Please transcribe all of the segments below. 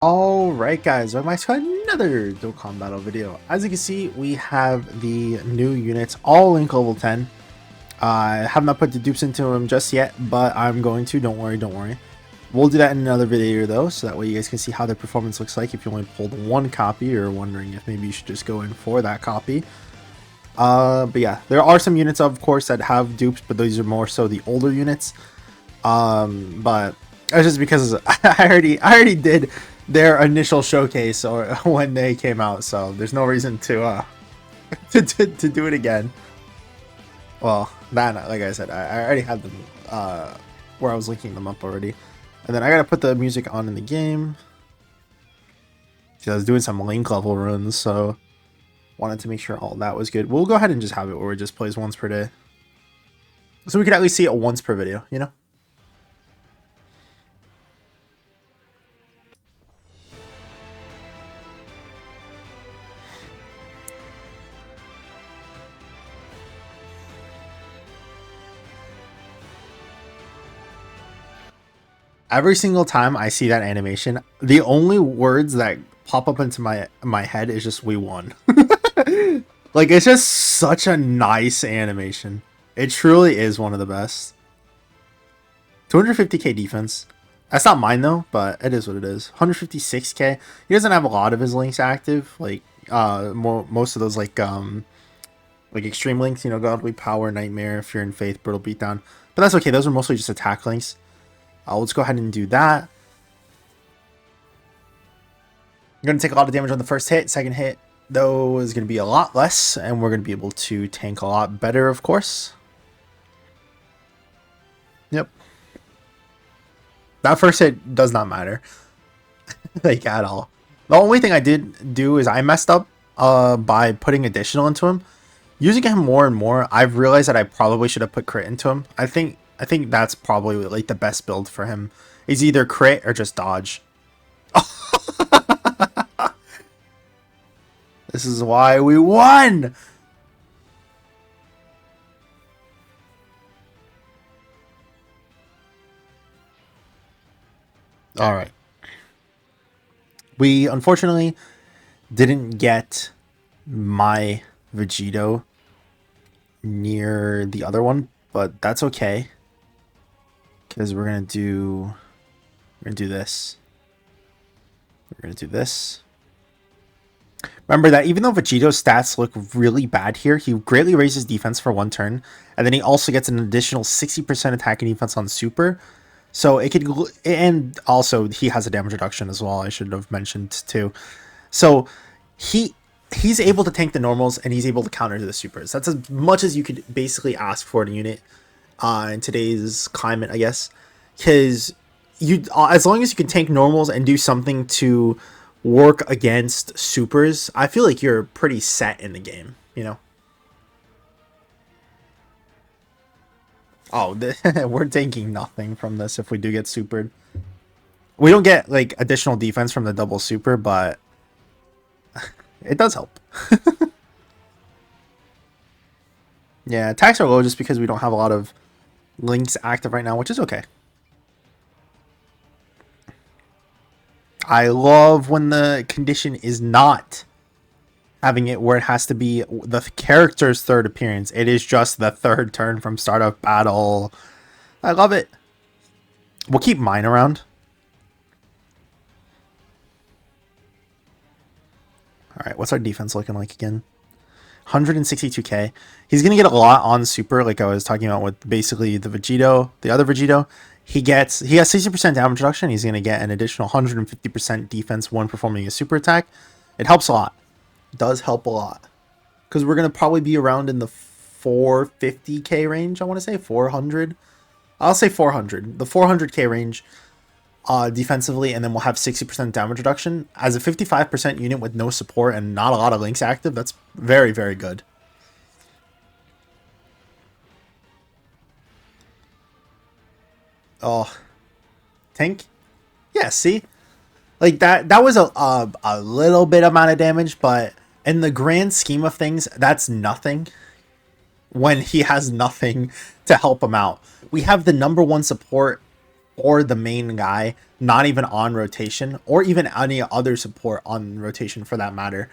Alright guys, welcome back to another Dokkan battle video. As you can see, we have the new units all in level 10. I have not put the dupes into them just yet, but I'm going to, don't worry. We'll do that in another video though, so that way you guys can see how their performance looks like if you only pulled one copy or wondering if maybe you should just go in for that copy. But yeah, there are some units of course that have dupes, but these are more so the older units. But it's just because I already did their initial showcase or when they came out, so there's no reason to to do it again. Well, that, like I said, I already had them where I was linking them up already, and then I gotta put the music on in the game. I was doing some link level runs, so wanted to make sure all that was good. We'll go ahead and just have it where it just plays once per day, so we could at least see it once per video, you know. Every single time I see that animation, the only words that pop up into my head is just "we won." Like, it's just such a nice animation. It truly is one of the best. 250k defense. That's not mine though, but it is what it is. 156k. He doesn't have a lot of his links active. Like most of those like extreme links, you know, Godly Power, Nightmare, Fear and Faith, Brutal Beatdown. But that's okay. Those are mostly just attack links. Let's go ahead and do that. You're going to take a lot of damage on the first hit. Second hit, though, is going to be a lot less. And we're going to be able to tank a lot better, of course. Yep. That first hit does not matter. Like, at all. The only thing I did do is I messed up by putting additional into him. Using him more and more, I've realized that I probably should have put crit into him. I think that's probably like the best build for him. Is either crit or just dodge. This is why we won. All right. We unfortunately didn't get my Vegito near the other one, but that's okay. Because we're gonna do this. We're gonna do this. Remember that even though Vegito's stats look really bad here, he greatly raises defense for one turn, and then he also gets an additional 60% attack and defense on super. So it could, and also he has a damage reduction as well. I should have mentioned too. So he's able to tank the normals and he's able to counter the supers. That's as much as you could basically ask for in a unit. In today's climate, I guess, because you, as long as you can tank normals and do something to work against supers, I feel like you're pretty set in the game, you know. Oh, we're taking nothing from this if we do get supered. We don't get like additional defense from the double super, but it does help. Yeah, attacks are low just because we don't have a lot of links active right now, which is okay. I love when the condition is not having it where it has to be the character's third appearance. It is just the third turn from start of battle. I love it. We'll keep mine around. Alright, what's our defense looking like again? 162k. He's going to get a lot on super, like I was talking about with basically the Vegito, the other Vegito. He has 60% damage reduction. He's going to get an additional 150% defense when performing a super attack. It helps a lot. It does help a lot. Because we're going to probably be around in the 450k range, I want to say. 400. I'll say 400. The 400k range defensively, and then we'll have 60% damage reduction. As a 55% unit with no support and not a lot of links active, that's very, very good. Oh, tank? Yeah, see? Like, that was a little bit amount of damage, but in the grand scheme of things, that's nothing when he has nothing to help him out. We have the #1 support or the main guy not even on rotation, or even any other support on rotation for that matter.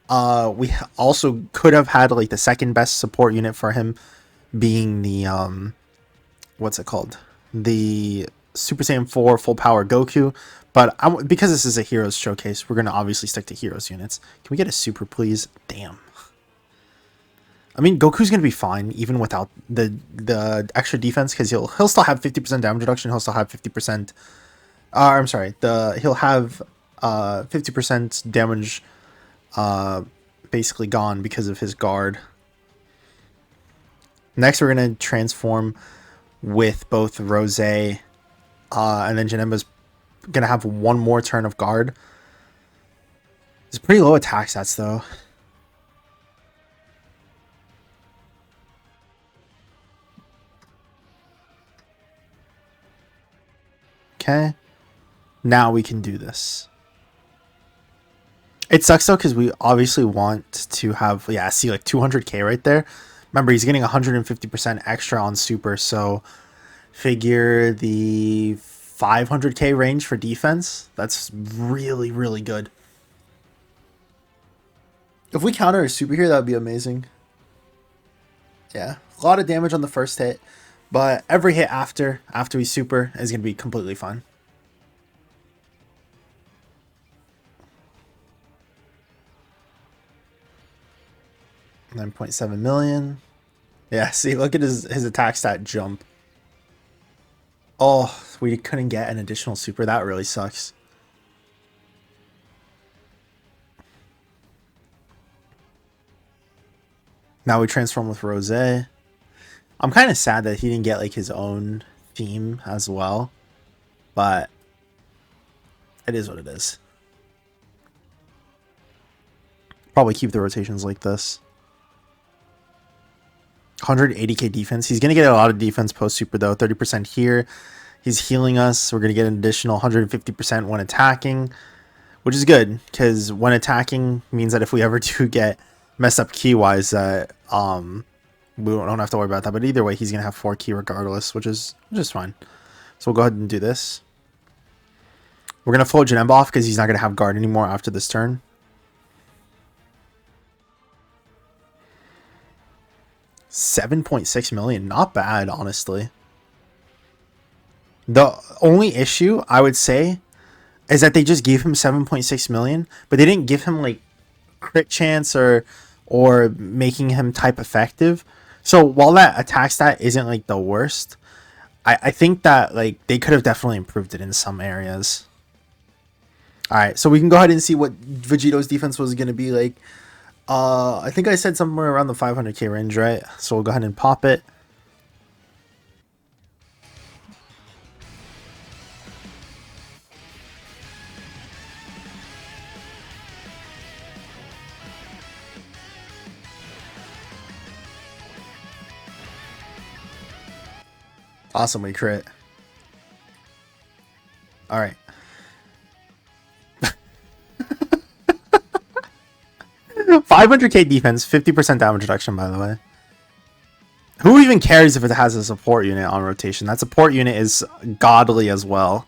We also could have had like the second best support unit for him being the what's it called, the Super Saiyan 4 full power Goku, but because this is a Heroes showcase, we're gonna obviously stick to Heroes units. Can we get a super, please? Damn. I mean, Goku's gonna be fine even without the extra defense, because he'll still have 50% damage reduction. He'll still have 50%. I'm sorry. He'll have 50% damage basically gone because of his guard. Next, we're gonna transform with both Rose, and then Janemba's gonna have one more turn of guard. It's pretty low attack stats though. Okay, now we can do this. It sucks though, because we obviously want to have, yeah, see like 200k right there. Remember, he's getting 150% extra on super, so figure the 500k range for defense. That's really, really good. If we counter a super here, that would be amazing. Yeah, a lot of damage on the first hit, but every hit after we super is going to be completely fine. $9.7 million. Yeah, see, look at his attack stat jump. Oh, we couldn't get an additional super. That really sucks. Now we transform with Rose. I'm kind of sad that he didn't get like his own theme as well, but it is what it is. Probably keep the rotations like this. 180k defense. He's going to get a lot of defense post super though. 30% here. He's healing us. We're going to get an additional 150% when attacking, which is good, because when attacking means that if we ever do get messed up key wise, we don't have to worry about that. But either way, he's going to have 4 key regardless, which is fine. So we'll go ahead and do this. We're going to float Janemba off because he's not going to have guard anymore after this turn. $7.6 million, not bad, honestly. The only issue I would say is that they just gave him 7.6 million, but they didn't give him like crit chance or making him type effective. So while that attack stat isn't like the worst, I think that like they could have definitely improved it in some areas. All right, so we can go ahead and see what Vegito's defense was going to be like. I think I said somewhere around the 500k range, right? So we'll go ahead and pop it. Awesome, we crit. All right. 500k defense, 50% damage reduction, by the way. Who even cares if it has a support unit on rotation? That support unit is godly as well.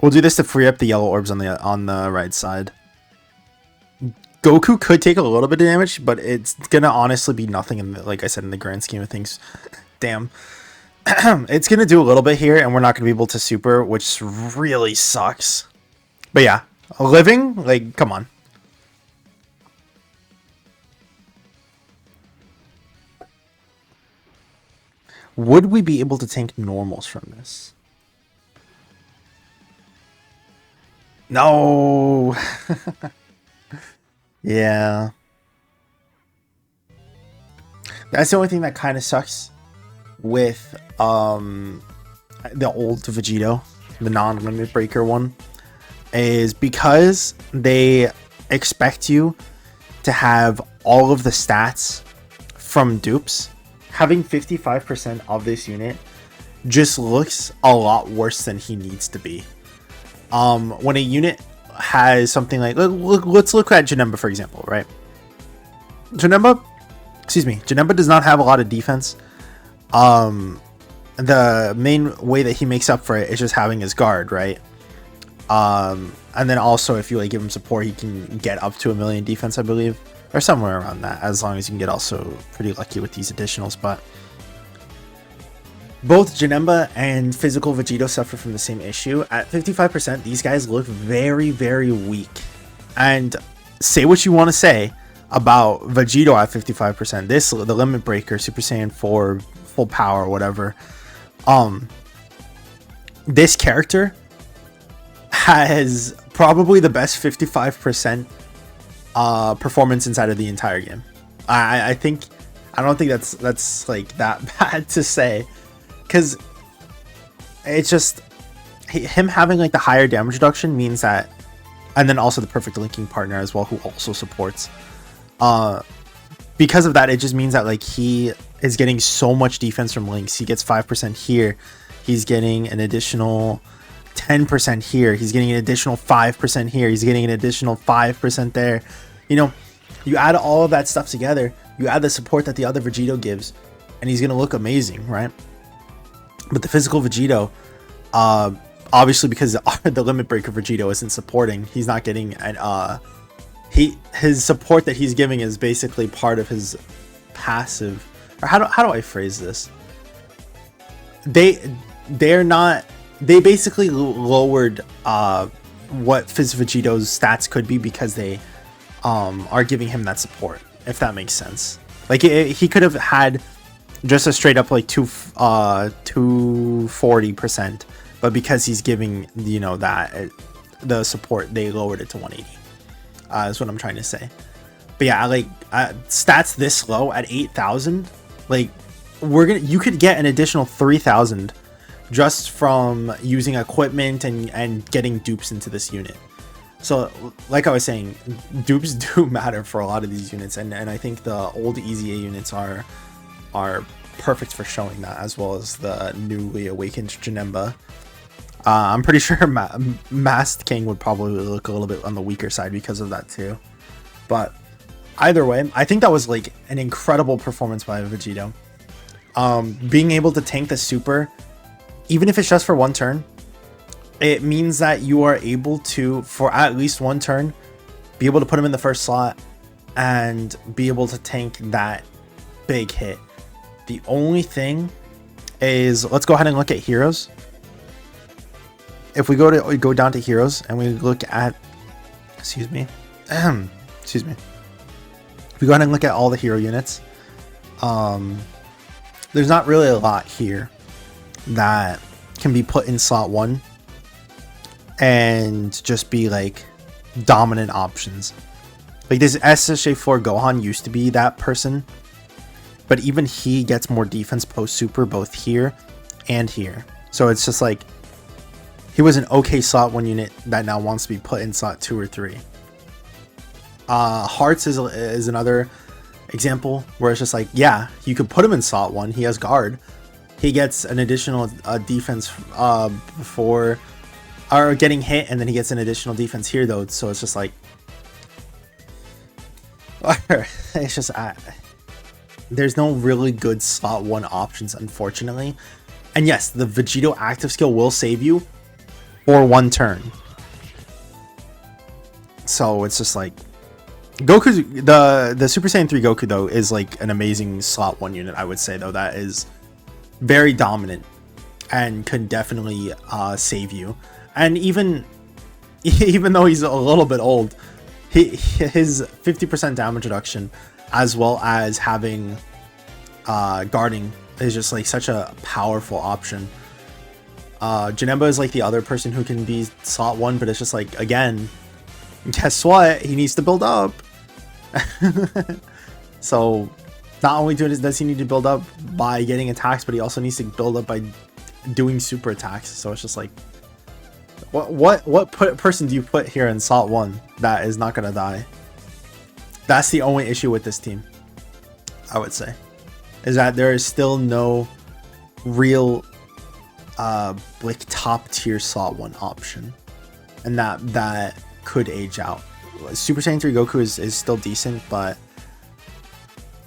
We'll do this to free up the yellow orbs on the right side. Goku could take a little bit of damage, but it's gonna honestly be nothing in the, like I said, in the grand scheme of things. Damn. It's gonna do a little bit here, and we're not gonna be able to super, which really sucks. But yeah, living, like, come on. Would we be able to tank normals from this? No. Yeah. That's the only thing that kind of sucks with the old Vegito, the non-limit breaker one, is because they expect you to have all of the stats from dupes. Having 55% of this unit just looks a lot worse than he needs to be. When a unit has something like, let's look at Janemba, for example, right? Janemba does not have a lot of defense. the main way that he makes up for it is just having his guard, right? And then also if you like give him support, he can get up to 1 million defense, I believe, or somewhere around that, as long as you can get also pretty lucky with these additionals. But both Janemba and Physical Vegito suffer from the same issue. At 55%, these guys look very, very weak. And say what you want to say about Vegito at 55%. The Limit Breaker, Super Saiyan 4, full power, whatever. This character has probably the best 55% performance inside of the entire game. I don't think that's like that bad to say, because it's just him having like the higher damage reduction means that, and then also the perfect linking partner as well, who also supports. Because of that, it just means that like he is getting so much defense from links. He gets 5% here. He's getting an additional 10% here. He's getting an additional 5% here. He's getting an additional 5% there. You know, you add all of that stuff together, you add the support that the other Vegito gives, and he's gonna look amazing, right? But the Physical Vegito, obviously because the Limit Breaker Vegito isn't supporting, he's not getting an his support that he's giving is basically part of his passive. Or how do I phrase this? They basically lowered what Phys Vegito's stats could be, because they are giving him that support, if that makes sense. Like he could have had just a straight up like 240%, but because he's giving, you know, that the support, they lowered it to 180. Is what I'm trying to say. But yeah, like stats this low at 8,000, like you could get an additional 3,000 just from using equipment and getting dupes into this unit. So like I was saying, dupes do matter for a lot of these units, and I think the old EZA units are perfect for showing that, as well as the newly awakened Janemba. I'm pretty sure Masked King would probably look a little bit on the weaker side because of that too. But either way, I think that was like an incredible performance by Vegito. Being able to tank the super, even if it's just for one turn, it means that you are able to, for at least one turn, be able to put him in the first slot and be able to tank that big hit. The only thing is, let's go ahead and look at heroes. If we go down to heroes and we look at, excuse me, if we go ahead and look at all the hero units, there's not really a lot here that can be put in slot 1 and just be like dominant options. Like this SSJ4 Gohan used to be that person, but even he gets more defense post super both here and here. So it's just like he was an okay slot 1 unit that now wants to be put in slot 2 or 3. Hearts is another example where it's just like, yeah, you could put him in slot 1. He has guard. He gets an additional defense before or getting hit, and then he gets an additional defense here though. So it's just like, it's just there's no really good slot 1 options, unfortunately. And yes, the Vegito active skill will save you for 1 turn. So it's just like Goku's the Super Saiyan 3 Goku though is like an amazing slot 1 unit, I would say, though. That is very dominant and can definitely save you. And even though he's a little bit old, his 50% damage reduction, as well as having guarding, is just like such a powerful option. Janemba is like the other person who can be slot 1, but it's just like, again, guess what? He needs to build up. So not only does he need to build up by getting attacks, but he also needs to build up by doing super attacks. So it's just like, what person do you put here in slot 1 that is not gonna die? That's the only issue with this team, I would say, is that there is still no real like top tier slot 1 option, and that could age out. Super Saiyan 3 Goku is still decent, but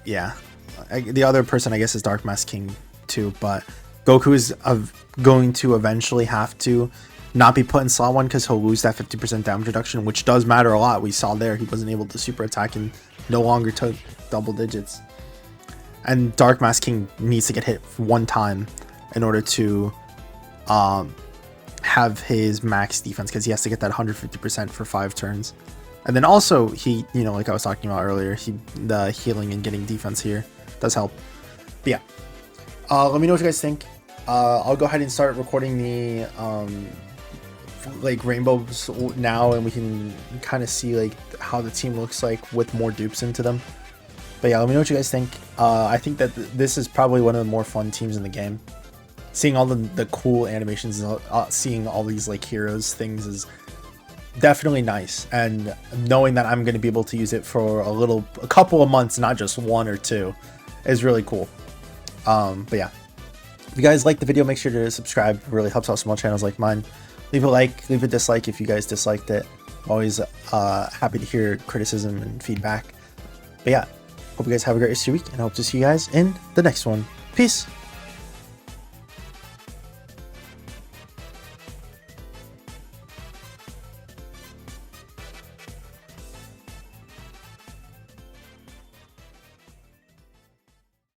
yeah, the other person I guess is Dark Mask King too, but Goku is going to eventually have to not be put in slot 1 because he'll lose that 50% damage reduction, which does matter a lot. We saw there he wasn't able to super attack and no longer took double digits. And Dark Mask King needs to get hit 1 time in order to have his max defense, because he has to get that 150% for 5 turns. And then also he, you know, like I was talking about earlier, the healing and getting defense here does help. But yeah, let me know what you guys think. I'll go ahead and start recording the like rainbows now, and we can kind of see like how the team looks like with more dupes into them. But yeah, let me know what you guys think. I think that this is probably one of the more fun teams in the game. Seeing all the cool animations, seeing all these like heroes things is definitely nice, and knowing that I'm going to be able to use it for a couple of months, not just 1 or 2, is really cool. But yeah, if you guys like the video, make sure to subscribe. It really helps out small channels like mine. Leave a like, leave a dislike if you guys disliked it. Always happy to hear criticism and feedback. But yeah, hope you guys have a great rest of your week, and I hope to see you guys in the next one. Peace.